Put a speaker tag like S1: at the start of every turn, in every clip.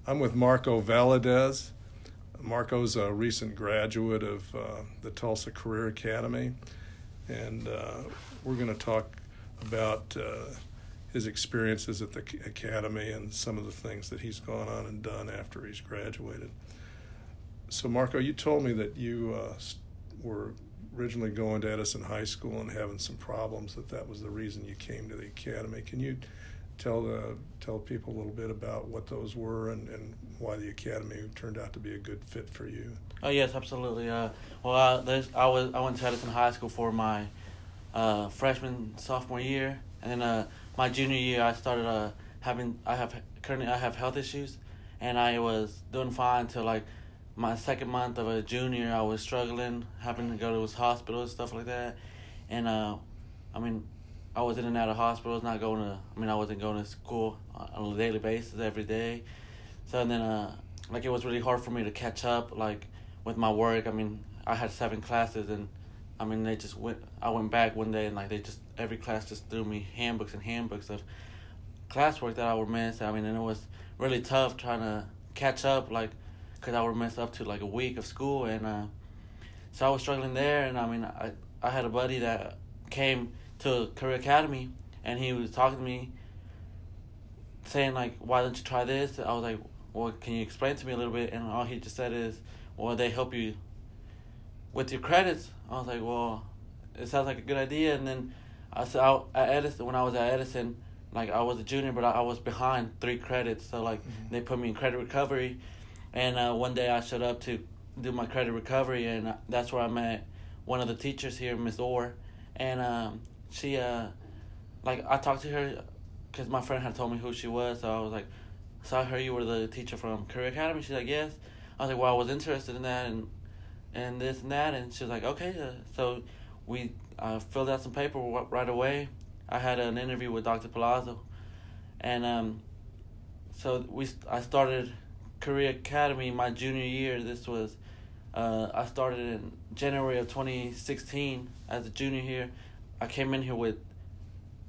S1: I'm with Marco Valadez. Marco's a recent graduate of the Tulsa Career Academy, and we're going to talk about his experiences at the academy and some of the things that he's gone on and done after he's graduated. So, Marco, you told me that you were originally going to Edison High School and having some problems, that was the reason you came to the academy. Can you tell people a little bit about what those were and why the academy turned out to be a good fit for you?
S2: Oh yes, absolutely. I went to Edison High School for my sophomore year, and then my junior year I started I have health issues, and I was doing fine till like my second month of a junior. I was struggling, having to go to this hospital and stuff like that, and I was in and out of hospitals, I wasn't going to school on a daily basis every day. So and then it was really hard for me to catch up with my work. I had 7 classes, and I went back one day, and every class just threw me handbooks and handbooks of classwork that I would miss. And it was really tough trying to catch up, because I would miss up to a week of school, and so I was struggling there. And I had a buddy that came to Career Academy, and he was talking to me, saying why don't you try this? I was like, well, can you explain to me a little bit? And all he just said is, well, they help you with your credits. I was like, well, it sounds like a good idea. And then I said, when I was at Edison, I was a junior, but I was behind 3 credits. So they put me in credit recovery, and one day I showed up to do my credit recovery, and that's where I met one of the teachers here, Miss Orr, and she I talked to her because my friend had told me who she was. So I was like, so I heard you were the teacher from Career Academy. She's like, yes. I was like, well, I was interested in that and this and that. And she was like, okay. So we filled out some paperwork right away. I had an interview with Dr. Palazzo. And I started Career Academy my junior year. This was, I started in January of 2016 as a junior here. I came in here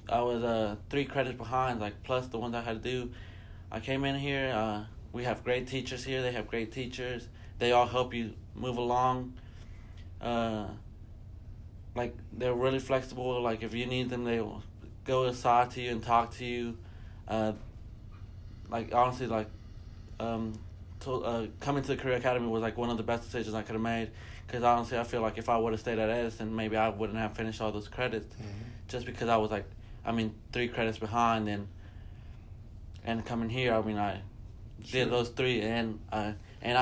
S2: I was 3 credits behind, plus the ones I had to do. I came in here, we have great teachers here, they have great teachers. They all help you move along. They're really flexible, if you need them, they will go aside to you and talk to you. Honestly, coming to the Career Academy was one of the best decisions I could have made, because honestly I feel like if I would have stayed at Edison, maybe I wouldn't have finished all those credits. Just because I was 3 credits behind, and coming here, I did those 3, and I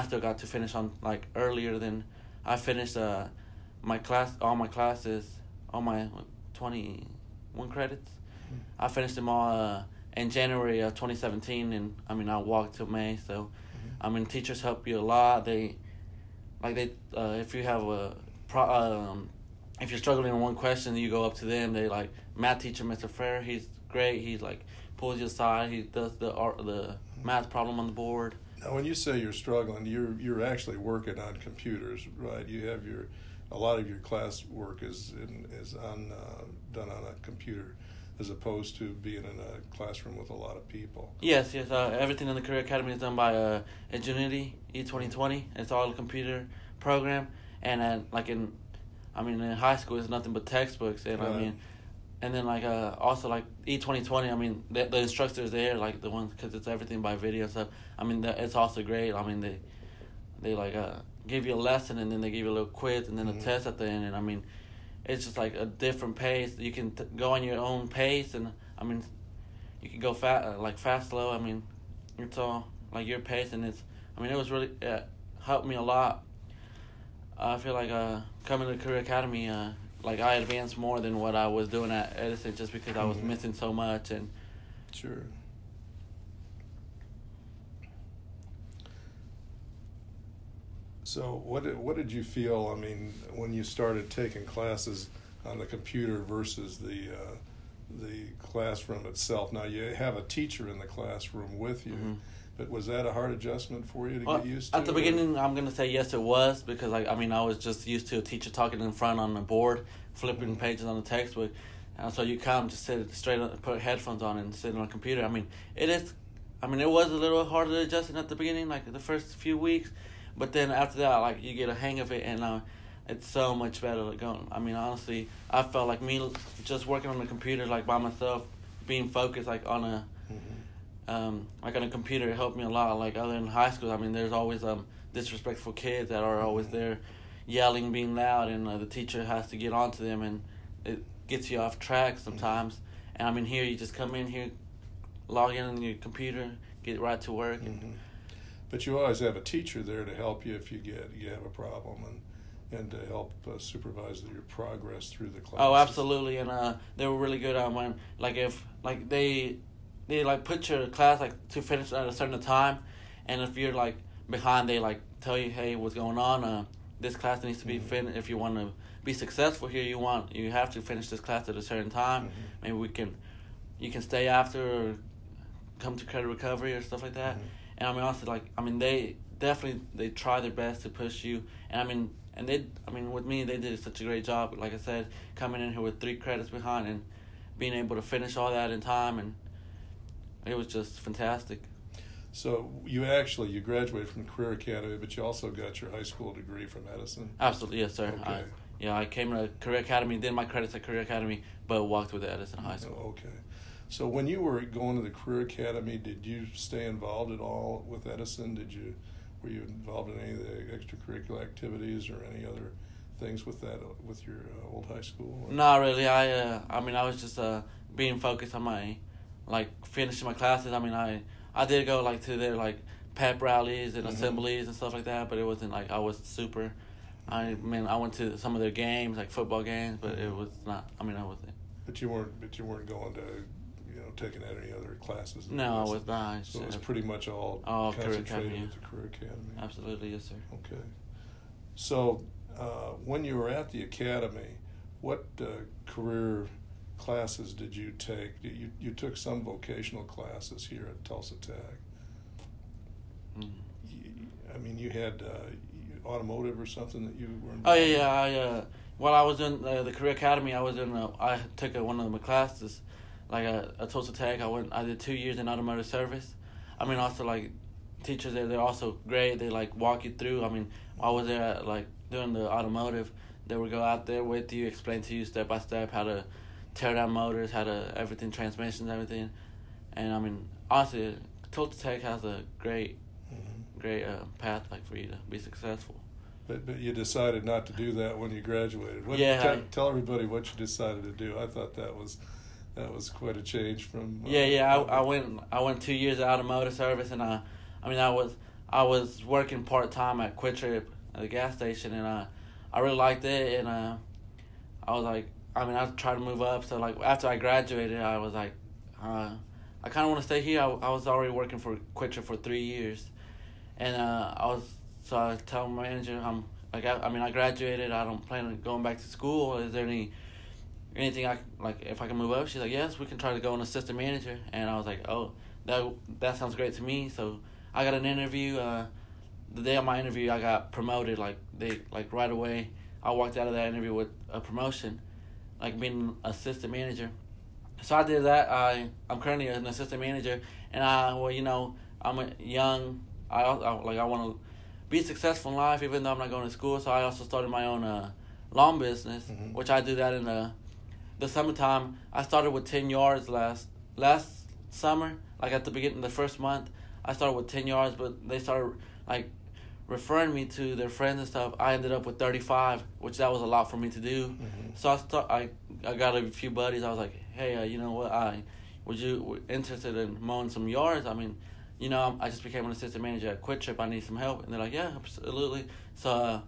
S2: still got to finish on earlier than I finished all my classes, all my 21 credits. I finished them all in January of 2017, and I walked till May. So teachers help you a lot. If you have if you're struggling in one question, you go up to them. They math teacher, Mr. Fair. He's great. He's pulls you aside. He does the math problem on the board.
S1: Now, when you say you're struggling, you're actually working on computers, right? You have a lot of your class work is done on a computer, as opposed to being in a classroom with a lot of people.
S2: Yes. Everything in the Career Academy is done by Ingenuity E2020. It's all a computer program, and in high school it's nothing but textbooks, and
S1: right.
S2: And then also E2020. The instructors there, the ones, because it's everything by video. So it's also great. They give you a lesson, and then they give you a little quiz, and then a test at the end. And it's just a different pace. You can go on your own pace, and you can go fast, slow. It's all your pace, and it was really helped me a lot. I feel coming to Career Academy, I advanced more than what I was doing at Edison, just because I was missing so much. And
S1: sure. So what did you feel, when you started taking classes on the computer versus the classroom itself? Now, you have a teacher in the classroom with you, but was that a hard adjustment for you to get used to?
S2: At the beginning, I'm going to say yes, it was, because I was just used to a teacher talking in front on the board, flipping pages on the textbook. And so you kind of just sit straight up, put headphones on and sit on a computer. It is I mean, it was a little harder adjusting at the beginning, like the first few weeks, but then after that, like you get a hang of it, and it's so much better. Like going. I mean, honestly, I felt like me just working on the computer, like by myself, being focused, like on a, like on a computer, it helped me a lot. Like other than high school, I mean, there's always disrespectful kids that are always there, yelling, being loud, and the teacher has to get onto them, and it gets you off track sometimes. And I mean, here you just come in here, log in on your computer, get right to work.
S1: But you always have a teacher there to help you if you have a problem, and to help supervise your progress through the classes.
S2: Oh, absolutely, and they were really good on when, like, if like they like put your class like to finish at a certain time, and if you're like behind, they like tell you, hey, what's going on? This class needs to be finished. If you want to be successful here, you have to finish this class at a certain time. Maybe you can stay after or come to credit recovery or stuff like that. And I mean, honestly, they definitely try their best to push you. And I mean, with me, they did such a great job. Like I said, coming in here with 3 credits behind and being able to finish all that in time, and it was just fantastic.
S1: So you graduated from the Career Academy, but you also got your high school degree from Edison?
S2: Absolutely, yes, sir.
S1: Okay.
S2: I came to Career Academy, did my credits at Career Academy, but walked with Edison High School.
S1: Okay. So when you were going to the Career Academy, did you stay involved at all with Edison? Were you involved in any of the extracurricular activities or any other things with your old high school? Or?
S2: Not really. I mean, I was just being focused on my, like, finishing my classes. I mean, I did go like to their like pep rallies and assemblies and stuff like that, but it wasn't like I was super. I mean, I went to some of their games, like football games, but it was not. I mean, I wasn't.
S1: But you weren't going to, taking any other classes?
S2: No, I was not.
S1: So it was pretty much all concentrated at the Career Academy?
S2: Absolutely, yes, sir.
S1: Okay. So when you were at the Academy, what career classes did you take? You took some vocational classes here at Tulsa Tech. I mean, you had automotive or something that you were involved in?
S2: While I was in the Career Academy, I took one of my classes, like at Tulsa Tech. I did 2 years in automotive service. I mean, also like teachers there, they're also great. They like walk you through. I mean, while I was there like doing the automotive, they would go out there with you, explain to you step by step how to tear down motors, everything, transmissions, everything. And I mean, honestly, Tulsa Tech has a great path like for you to be successful.
S1: But you decided not to do that when you graduated. Tell everybody what you decided to do. I thought that was quite a change from.
S2: I went 2 years of automotive service, and I was working part-time at Quick Trip at the gas station, and I really liked it, and I was like, I tried to move up. So like after I graduated, I was like, I kind of want to stay here. I was already working for Quick Trip for 3 years, and So I tell my manager, I graduated. I don't plan on going back to school. Is there anything if I can move up? She's like, yes, we can try to go an assistant manager. And I was like, oh, that sounds great to me. So I got an interview. The day of my interview, I got promoted. Right away, I walked out of that interview with a promotion, like being assistant manager. So I did that. I'm currently an assistant manager, and I'm young. I want to be successful in life, even though I'm not going to school. So I also started my own lawn business, which I do that in the summertime. I started with 10 yards last summer, like at the beginning, the first month. I started with 10 yards, but they started like referring me to their friends and stuff. I ended up with 35, which that was a lot for me to do. So I got a few buddies. I was like, hey, you know what? Would you interested in mowing some yards? I mean, I just became an assistant manager at Quick Trip. I need some help. And they're like, yeah, absolutely. So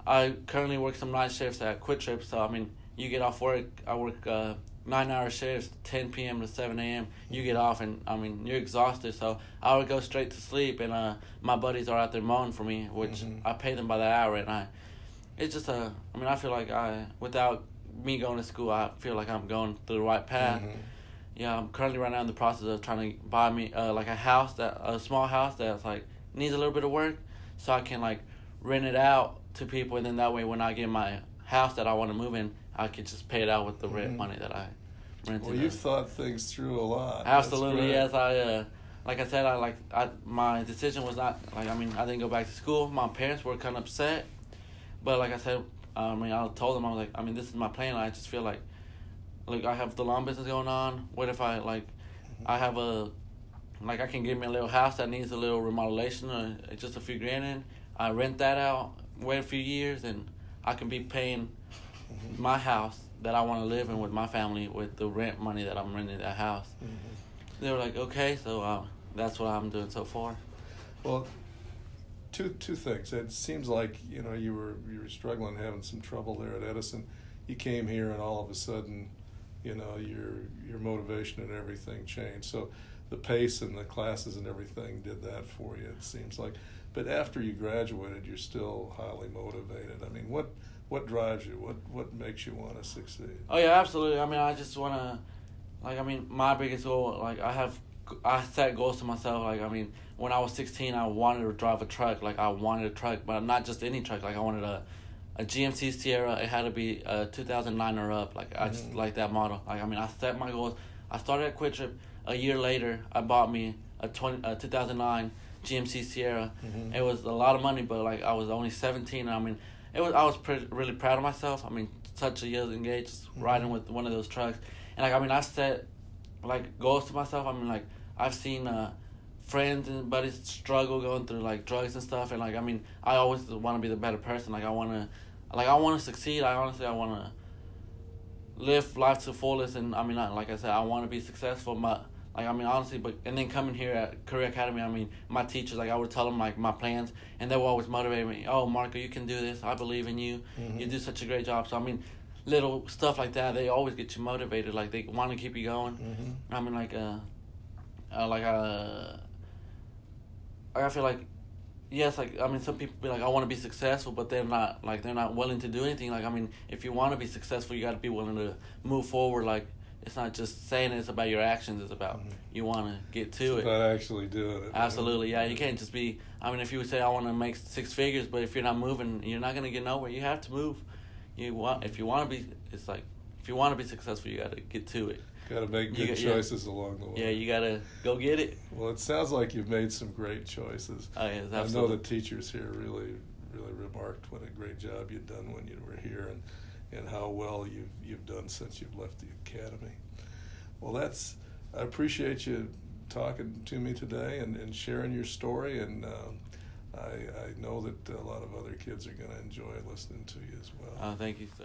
S2: I currently work some night shifts at Quick Trip. So, I mean, you get off work. I work 9-hour shifts, 10 p.m. to 7 a.m. You get off, and, I mean, you're exhausted. So I would go straight to sleep, and my buddies are out there mowing for me, which I pay them by the hour. And it's just I feel like without me going to school, I feel like I'm going through the right path. Yeah, I'm currently right now in the process of trying to buy me a small house that's like needs a little bit of work, so I can like rent it out to people, and then that way when I get my house that I want to move in, I could just pay it out with the rent money that I rented.
S1: Well, you've thought things through a lot.
S2: Absolutely, yes. like I said, my decision was not, like, I mean, I didn't go back to school. My parents were kind of upset. But like I said, I mean, I told them, I was like, I mean, this is my plan. I just feel like I have the lawn business going on. What if I, like, I have I can give me a little house that needs a little remodelation or just a few grand in. I rent that out, wait a few years, and I can be paying my house that I want to live in with my family with the rent money that I'm renting that house. They were like, okay, so that's what I'm doing so far.
S1: Well, two things. It seems like you were struggling, having some trouble there at Edison. You came here, and all of a sudden, your motivation and everything changed. So the pace and the classes and everything did that for you, it seems like. But after you graduated, you're still highly motivated. I mean, what drives you? What makes you want to succeed?
S2: Oh yeah, absolutely. I mean, I just want to, my biggest goal, I set goals to myself. Like, I mean, when I was 16, I wanted to drive a truck. Like, I wanted a truck, but not just any truck. Like, I wanted a GMC Sierra. It had to be a 2009 or up. Like, I just like that model. Like, I mean, I set my goals. I started at Quick Trip. A year later, I bought me a 2009 GMC Sierra. It was a lot of money, but like I was only 17. I mean, I was really proud of myself. I mean, such a young age, just riding with one of those trucks. And like, I mean, I set like goals to myself. I mean, like, I've seen friends and buddies struggle going through like drugs and stuff. And like, I mean, I always want to be the better person. Like, I want to succeed. I want to live life to the fullest. And I mean, like I said, I want to be successful. Like, I mean, honestly, and then coming here at Career Academy, I mean, my teachers, like, I would tell them, like, my plans, and they would always motivate me. Oh, Marco, you can do this. I believe in you. You do such a great job. So, I mean, little stuff like that, they always get you motivated. Like, they want to keep you going. I mean, I feel like, yes, like, I mean, some people be like, I want to be successful, but they're not willing to do anything. Like, I mean, if you want to be successful, you got to be willing to move forward. Like, it's not just saying it's about your actions. It's about you want to get to it.
S1: About actually doing it.
S2: Absolutely, yeah. You can't just be. I mean, if you would say I want to make 6 figures, but if you're not moving, you're not gonna get nowhere. You have to move. If you want to be, it's like if you want to be successful, you got to get to it.
S1: Got to make good choices along the way.
S2: Yeah, you got to go get it.
S1: Well, it sounds like you've made some great choices.
S2: Oh yeah, absolutely.
S1: I know the teachers here really remarked what a great job you'd done when you were here, and how well you've done since you've left the academy. Well, I appreciate you talking to me today and sharing your story, and I know that a lot of other kids are going to enjoy listening to you as well.
S2: Thank you, sir.